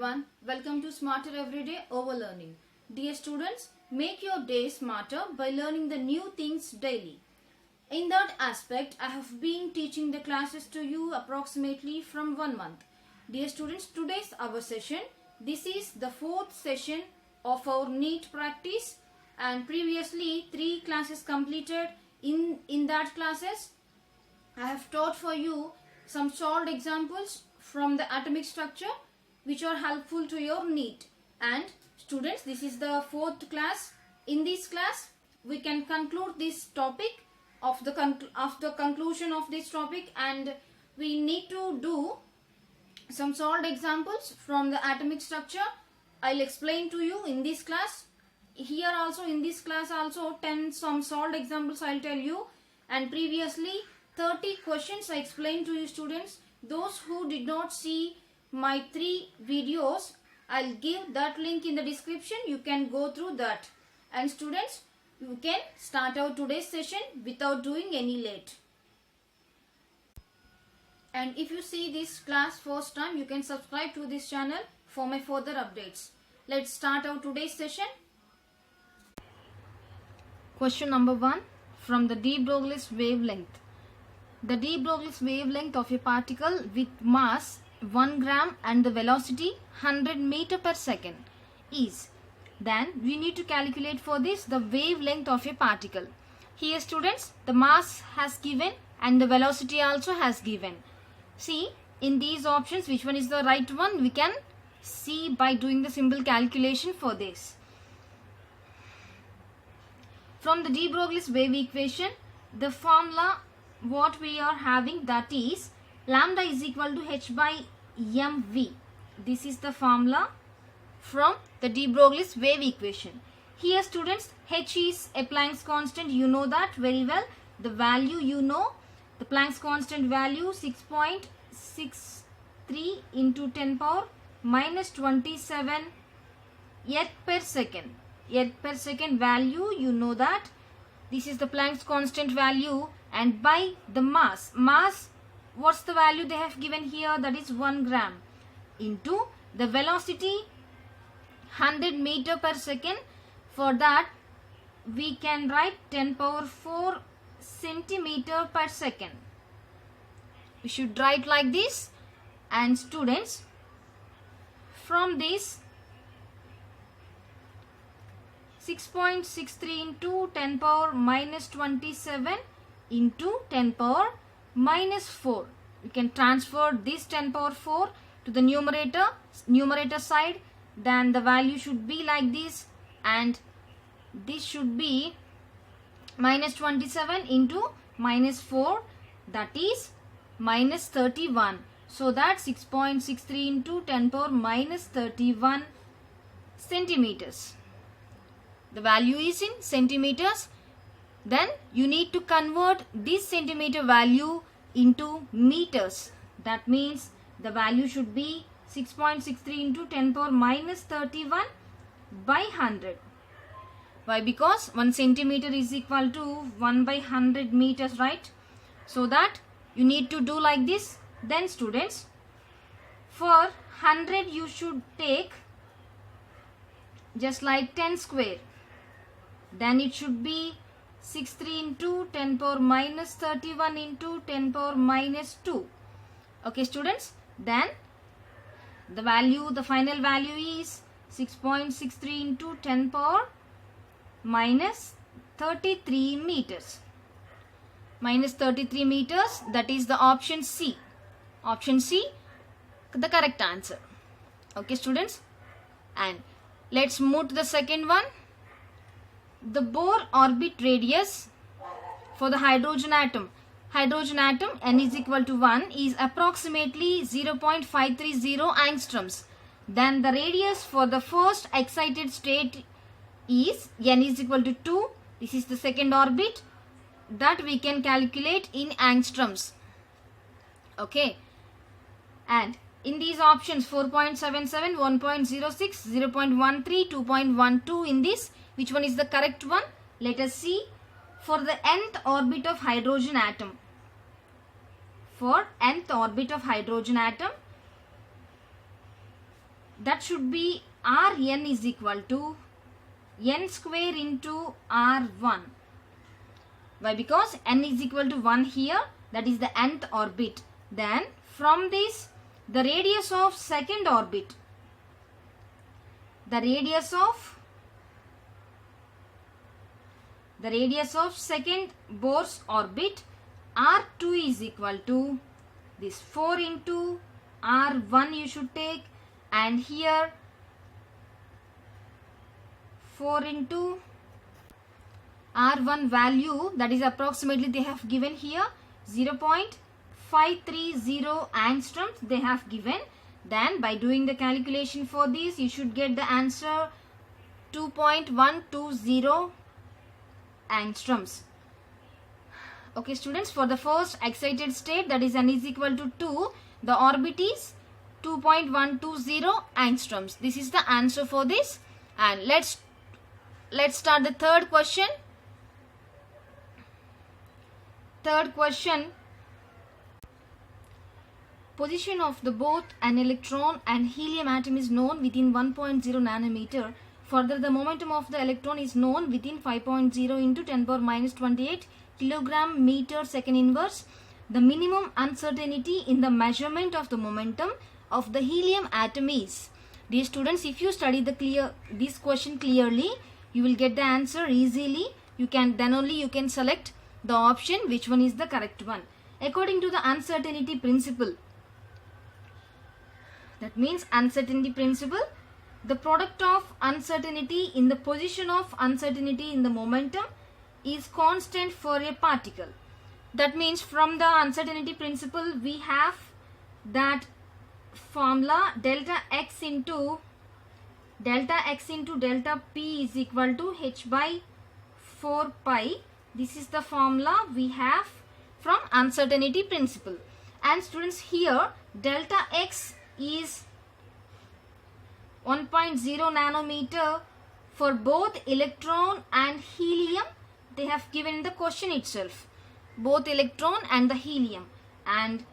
everyone, welcome to Smarter Everyday Overlearning. Dear students, make your day smarter by learning the new things daily. In that aspect, I have been teaching the classes to you approximately from 1 month. Dear students, today's our session. This is the 4th session of our NEET practice, and previously 3 classes completed. In that classes, I have taught for you some solved examples from the atomic structure which are helpful to your NEET. And students, this is the 4th class. In this class, we can conclude this topic of the conclusion of this topic, and we need to do some solved examples from the atomic structure. I'll explain to you in this class. Here also in this class also some solved examples I'll tell you, and previously 30 questions I explained to you students. Those who did not see my 3 videos, I'll give that link in the description. You can go through that. And students, you can start out today's session without doing any late. And if you see this class first time, you can subscribe to this channel for my further updates. Let's start out today's session. Question number 1 from the de Broglie wavelength. The de Broglie wavelength of a particle with mass 1 gram and the velocity 100 meter per second is. Then we need to calculate for this the wavelength of a particle. Here students, the mass has given and the velocity also has given. See, in these options which one is the right one, we can see by doing the simple calculation for this. From the de Broglie wave equation, the formula what we are having, that is lambda is equal to h by mv. This is the formula from the de Broglie wave equation. Here students, h is a Planck's constant, you know that very well. The value you know, the Planck's constant value 6.63 into 10 power minus 27 earth per second. Earth per second value, you know that. This is the Planck's constant value, and by the mass, what's the value they have given here, that is 1 gram, into the velocity 100 meter per second. For that we can write 10 power 4 centimeter per second. We should write like this. And students, from this 6.63 into 10 power minus 27 into 10 power minus 4. We can transfer this 10 power 4 to the numerator side. Then the value should be like this, and this should be minus 27 into minus 4, that is minus 31. So that 6.63 into 10 power minus 31 centimeters. The value is in centimeters. Then you need to convert this centimeter value into meters. That means the value should be 6.63 into 10 power minus 31 by 100. Why? Because 1 centimeter is equal to 1 by 100 meters, right? So that you need to do like this. Then students, for 100 you should take just like 10 square. Then it should be 63 into 10 power minus 31 into 10 power minus 2. Okay students, then the final value is 6.63 into 10 power minus 33 meters. Minus 33 meters, that is the option C. Option C, the correct answer. Okay students, and let's move to the second one. The Bohr orbit radius for the hydrogen atom n is equal to 1 is approximately 0.530 angstroms. Then the radius for the first excited state is n is equal to 2. This is the second orbit, that we can calculate in angstroms. Okay, and in these options 4.77, 1.06, 0.13, 2.12, in this, which one is the correct one? Let us see. For the nth orbit of hydrogen atom, that should be Rn is equal to n square into R1. Why? Because n is equal to 1 here, that is the nth orbit. Then from this, the radius of second orbit, the radius of second Bohr's orbit, R2 is equal to this 4 into R1 you should take, and here 4 into R1 value, that is approximately they have given here 0.530 angstroms they have given. Then by doing the calculation for this, you should get the answer 2.120 angstroms. Okay students, for the first excited state, that is n is equal to 2, the orbit is 2.120 angstroms. This is the answer for this. And let's start the third question. Third question, position of the both an electron and helium atom is known within 1.0 nanometer. Further, the momentum of the electron is known within 5.0 into 10 power minus 28 kilogram meter second inverse. The minimum uncertainty in the measurement of the momentum of the helium atom is. Dear students, if you study this question clearly, you will get the answer easily. You can select the option which one is the correct one. According to the uncertainty principle, that means uncertainty principle, the product of uncertainty in the position of uncertainty in the momentum is constant for a particle. That means from the uncertainty principle we have that formula delta x into delta p is equal to h by 4 pi. This is the formula we have from uncertainty principle. And students, here delta x is 1.0 nanometer for both electron and helium. They have given in the question itself, both electron and the helium. And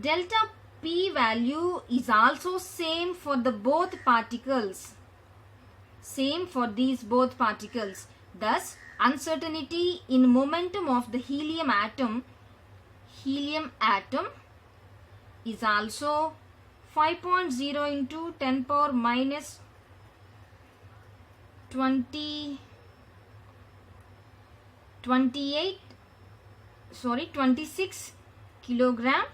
delta p value is also same for the both particles. Same for these both particles. Thus, uncertainty in momentum of the helium atom is also 5.0 into 10 power minus 26 kilogram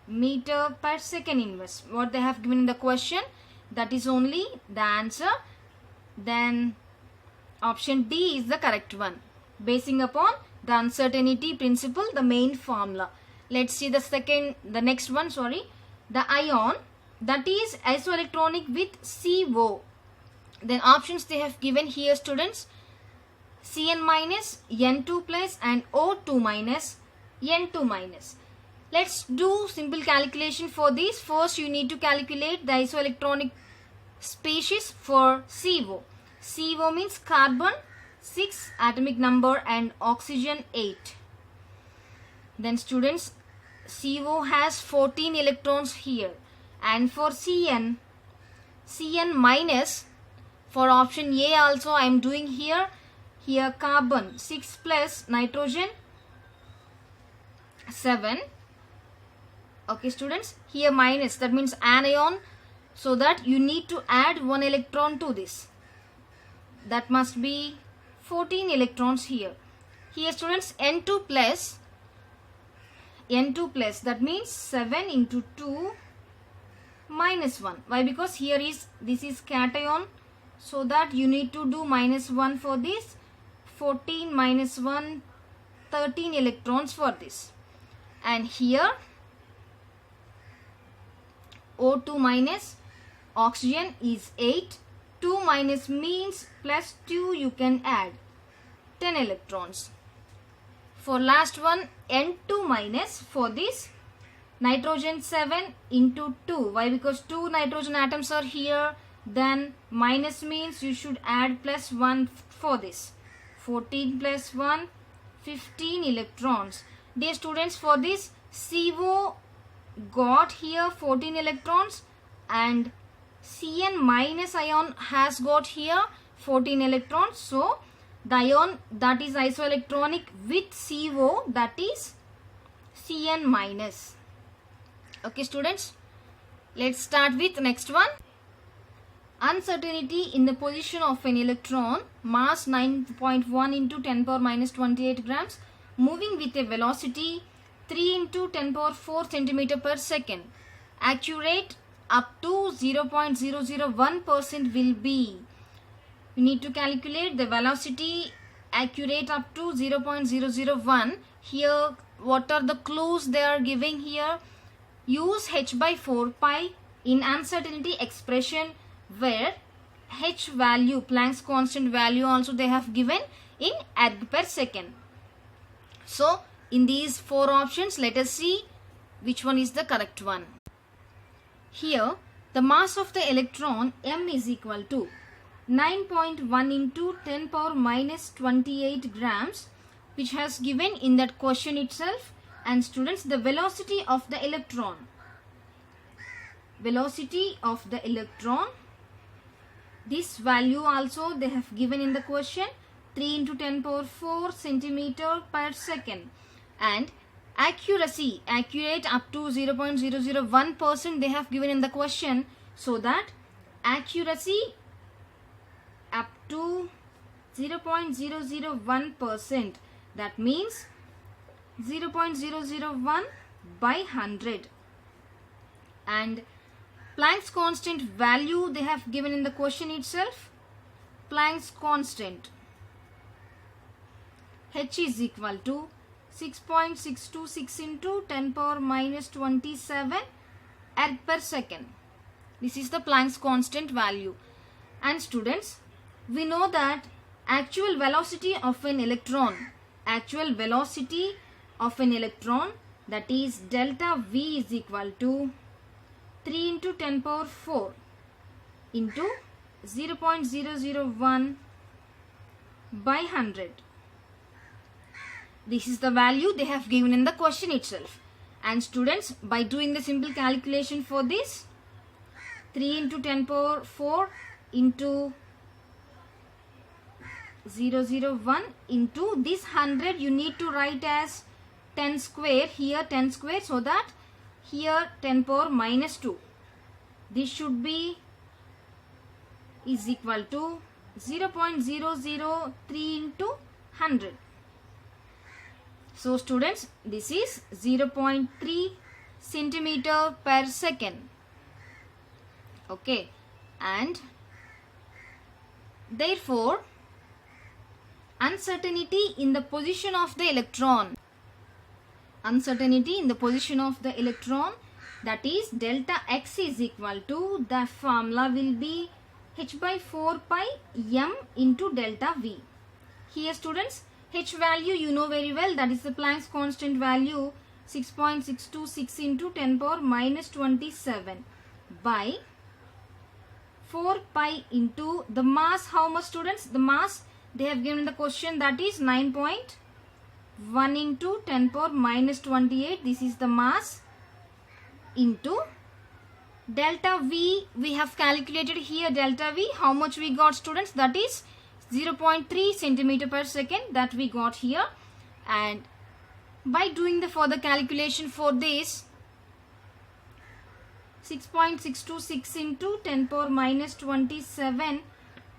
meter per second inverse. What they have given in the question, that is only the answer. Then option D is the correct one, basing upon the uncertainty principle, the main formula. Let's see the next one. The ion that is isoelectronic with CO. Then options they have given here, students: Cn minus, N2 plus, and O2 minus, N2 minus. Let's do simple calculation for this. First, you need to calculate the isoelectronic species for CO. CO means carbon 6 atomic number and oxygen 8. Then students, CO has 14 electrons here. And for Cn minus, for option A also I am doing here carbon 6 plus nitrogen 7. Okay students, here minus, that means anion, so that you need to add 1 electron to this. That must be 14 electrons here. Here students, N2 plus, that means 7 into 2 minus 1. Why? Because this is cation, so that you need to do minus 1 for this. 14 minus 1, 13 electrons for this. And here O2 minus, oxygen is 8. 2 minus means plus 2 you can add, 10 electrons. For last one, N2 minus, for this nitrogen 7 into 2. Why? Because 2 nitrogen atoms are here. Then minus means you should add plus 1 for this. 14 plus 1, 15 electrons. Dear students, for this CO got here 14 electrons and Cn minus ion has got here 14 electrons. So the ion that is isoelectronic with CO, that is Cn minus. Okay students, let's start with next one. Uncertainty in the position of an electron, mass 9.1 into 10 power minus 28 grams, moving with a velocity 3 into 10 power 4 centimeter per second. Accurate up to 0.001% will be. You need to calculate the velocity accurate up to 0.001. Here, what are the clues they are giving here? Use h by 4 pi in uncertainty expression, where h value, Planck's constant value, also they have given in erg per second. So in these four options, let us see which one is the correct one. Here the mass of the electron m is equal to 9.1 into 10 power minus 28 grams, which has given in that question itself. And students, the velocity of the electron, this value also they have given in the question, 3 into 10 power 4 centimeter per second. And accuracy, accurate up to 0.001% they have given in the question. So that accuracy up to 0.001%, that means 0.001 by 100. And Planck's constant value they have given in the question itself. Planck's constant h is equal to 6.626 into 10 power minus 27 erg per second. This is the Planck's constant value. And students, we know that actual velocity of an electron, that is delta V is equal to 3 into 10 power 4 into 0.001 by 100. This is the value they have given in the question itself. And students, by doing the simple calculation for this, 3 into 10 power 4 into 001 into this 100, you need to write as 10 square, here 10 square, so that here 10 power minus 2. This should be is equal to 0.003 into 100. So students, this is 0.3 centimeter per second. Okay, and therefore uncertainty in the position of the electron, that is delta x is equal to, the formula will be h by 4 pi m into delta v. Here students, h value you know very well, that is the Planck's constant value, 6.626 into 10 power minus 27 by 4 pi into the mass. How much students? The mass they have given in the question, that is 9.1 into 10 power minus 28. This is the mass into delta V. We have calculated here delta V. How much we got students? That is 0.3 centimeter per second that we got here. And by doing the further calculation for this, 6.626 into 10 power minus 27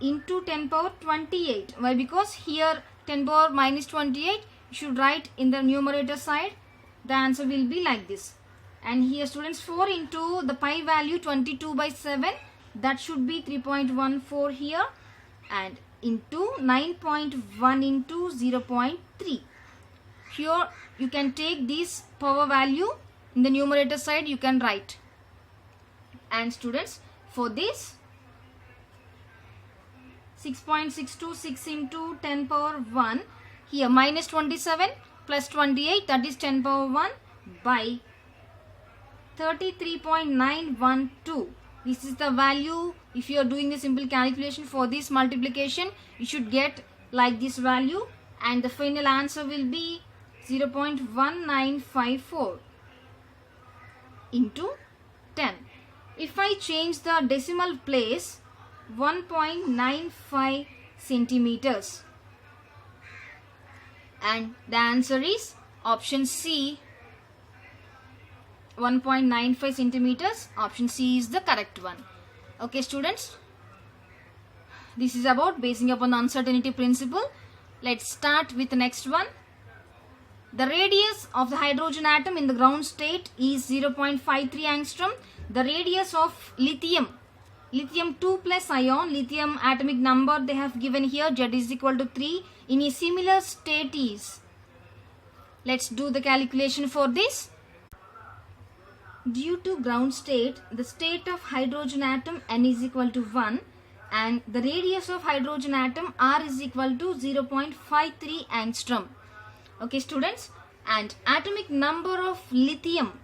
into 10 power 28. Why? Because here 10 power minus 28 you should write in the numerator side. The answer will be like this. And here students, 4 into the pi value 22 by 7, that should be 3.14 here, and into 9.1 into 0.3. Here you can take this power value in the numerator side, you can write. And students, for this 6.626 into 10 power 1, here minus 27 plus 28, that is 10 power 1 by 33.912. This is the value. If you are doing the simple calculation for this multiplication, you should get like this value, and the final answer will be 0.1954 into 10. If I change the decimal place, 1.95 centimeters. And the answer is option C, 1.95 centimeters. Option C is the correct one. Okay students, this is about basing upon the uncertainty principle. Let's start with the next one. The radius of the hydrogen atom in the ground state is 0.53 angstrom. The radius of lithium 2 plus ion, lithium atomic number they have given here, Z is equal to 3, in a similar state is. Let's do the calculation for this. Due to ground state, the state of hydrogen atom N is equal to 1 and the radius of hydrogen atom R is equal to 0.53 angstrom. Okay students, and atomic number of lithium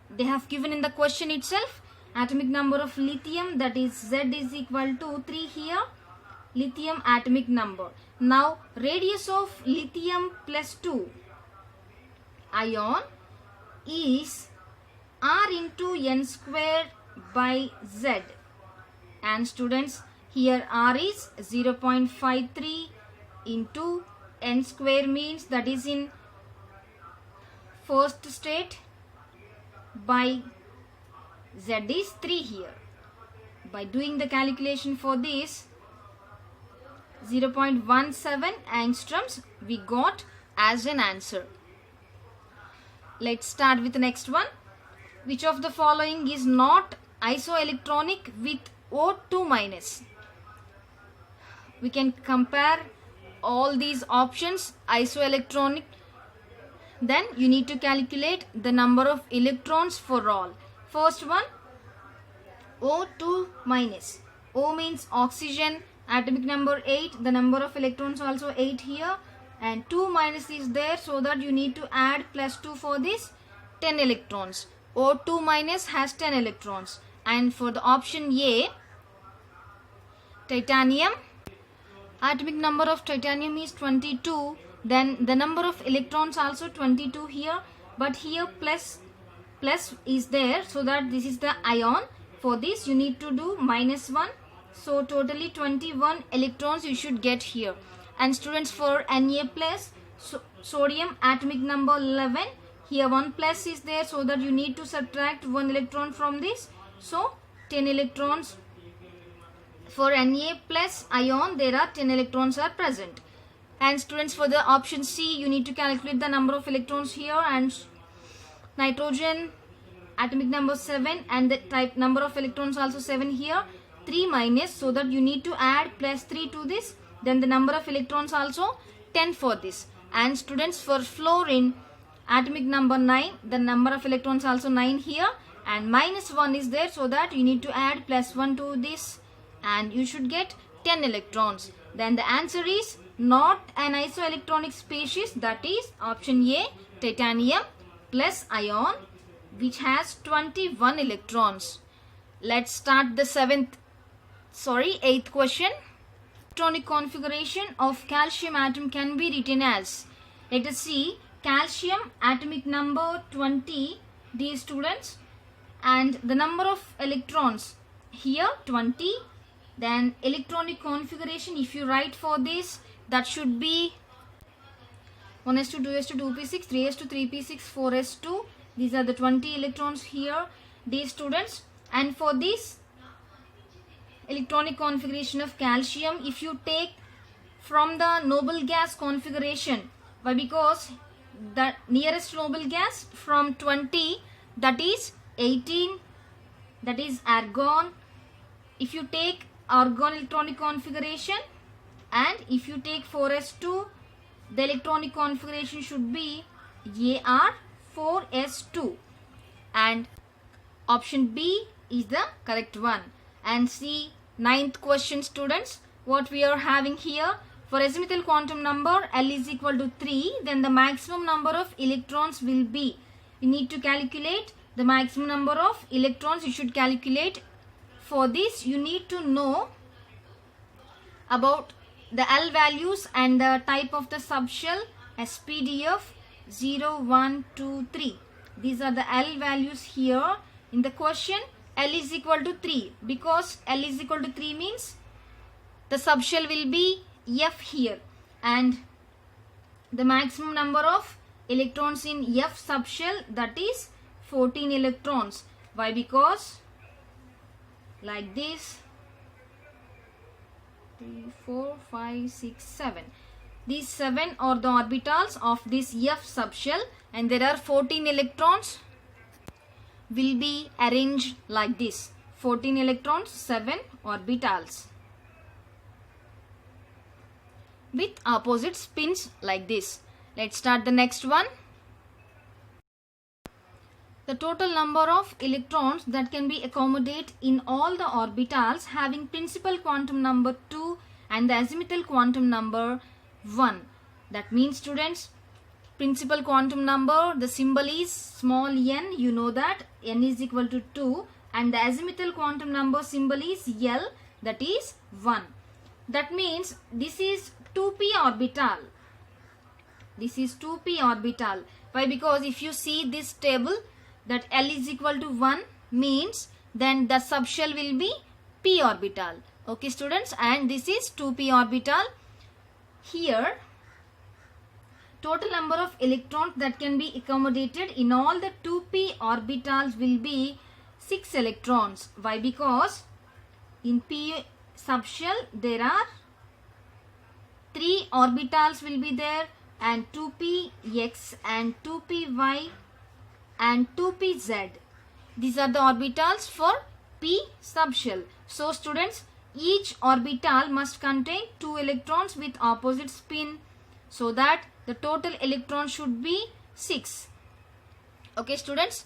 they have given in the question itself. Atomic number of lithium, that is Z is equal to 3 here, lithium atomic number. Now radius of lithium plus 2 ion is R into N square by Z, and students here R is 0.53 into N square means that is in first state by Z is 3 here. By doing the calculation for this, 0.17 angstroms we got as an answer. Let's start with the next one. Which of the following is not isoelectronic with O2 minus? We can compare all these options. Isoelectronic, then you need to calculate the number of electrons for all. First one, O2 minus. O means oxygen, atomic number 8, the number of electrons also 8 here, and 2 minus is there, so that you need to add plus 2 for this, 10 electrons. O2 minus has 10 electrons. And for the option A, titanium, atomic number of titanium is 22, then the number of electrons also 22 here, but here plus is there, so that this is the ion. For this you need to do minus 1, so totally 21 electrons you should get here. And students, for Na plus, sodium atomic number 11, here 1 plus is there, so that you need to subtract 1 electron from this, so 10 electrons. For Na plus ion there are 10 electrons are present. And students, for the option C you need to calculate the number of electrons here, and nitrogen atomic number 7 and the type number of electrons also 7 here, 3 minus, so that you need to add plus 3 to this, then the number of electrons also 10 for this. And students, for fluorine atomic number 9, the number of electrons also 9 here, and minus 1 is there, so that you need to add plus 1 to this, and you should get 10 electrons. Then the answer is not an isoelectronic species, that is option A, titanium plus ion, which has 21 electrons. Let's start the eighth question. Electronic configuration of calcium atom can be written as, let us see, calcium atomic number 20, dear students, and the number of electrons here 20. Then electronic configuration, if you write for this, that should be 1s2 2s2 2p6 3s2 3p6 4s2. These are the 20 electrons here, dear students. And for this electronic configuration of calcium, if you take from the noble gas configuration, why? Because the nearest noble gas from 20, that is 18, that is argon. If you take argon electronic configuration, and if you take 4s2, the electronic configuration should be Ar4s2, and option B is the correct one. And see, ninth question, students, what we are having here. For azimuthal quantum number L is equal to 3, then the maximum number of electrons will be, you need to calculate the maximum number of electrons you should calculate. For this you need to know about the L values and the type of the subshell, SPDF 0, 1, 2, 3. These are the L values here in the question. L is equal to 3, because L is equal to 3 means the subshell will be F here, and the maximum number of electrons in F subshell, that is 14 electrons. Why? Because like this, 3, 4, 5, 6, 7. These 7 are the orbitals of this F subshell, and there are 14 electrons will be arranged like this. 14 electrons, 7 orbitals with opposite spins like this. Let's start the next one. The total number of electrons that can be accommodated in all the orbitals having principal quantum number 2 and the azimuthal quantum number 1. That means, students, principal quantum number, the symbol is small n, you know that, n is equal to 2, and the azimuthal quantum number symbol is L, that is 1. That means this is 2p orbital. This is 2p orbital. Why? Because if you see this table, that L is equal to 1 means then the subshell will be p orbital. Okay, students, and this is 2p orbital. Here, total number of electrons that can be accommodated in all the 2p orbitals will be 6 electrons. Why? Because in p subshell there are 3 orbitals will be there, and 2px and 2py and 2pz. These are the orbitals for p subshell. So, students, each orbital must contain 2 electrons with opposite spin, so that the total electron should be 6. Okay, students,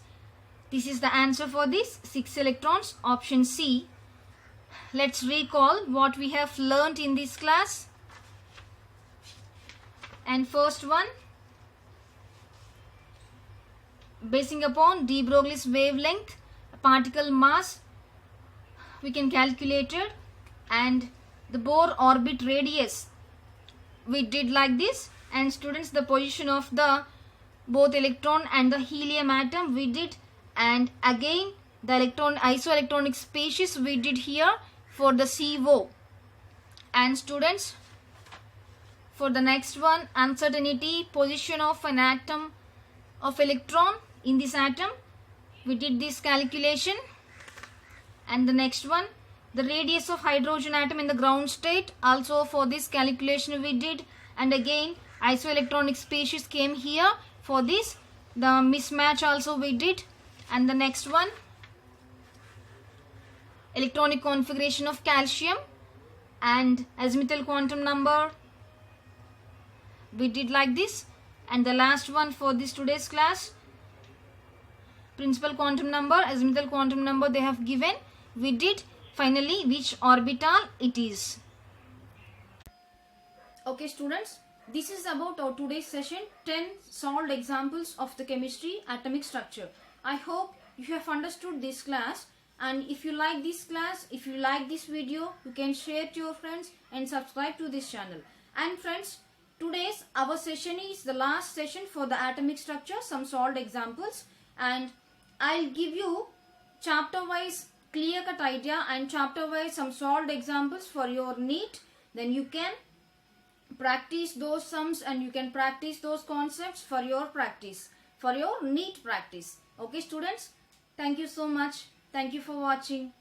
this is the answer for this, 6 electrons, option C. Let's recall what we have learnt in this class. And first one, basing upon de Broglie's wavelength, particle mass we can calculate it, and the Bohr orbit radius we did like this. And students, the position of the both electron and the helium atom we did, and again the electron isoelectronic species we did here for the CO. And students, for the next one, uncertainty position of an atom of electron in this atom, we did this calculation. And the next one, the radius of hydrogen atom in the ground state, also for this calculation we did. And again isoelectronic species came here for this, the mismatch also we did. And the next one, electronic configuration of calcium and azimuthal quantum number we did like this. And the last one for this today's class, principal quantum number, azimuthal quantum number they have given, we did finally which orbital it is. Okay, students, this is about our today's session, 10 solved examples of the chemistry atomic structure. I hope you have understood this class, and if you like this class, if you like this video, you can share to your friends and subscribe to this channel. And friends, today's our session is the last session for the atomic structure, some solved examples, and I'll give you chapter wise clear cut idea and chapter wise some solved examples for your NEET. Then you can practice those sums and you can practice those concepts for your practice, for your NEET practice. Okay, students, thank you so much. Thank you for watching.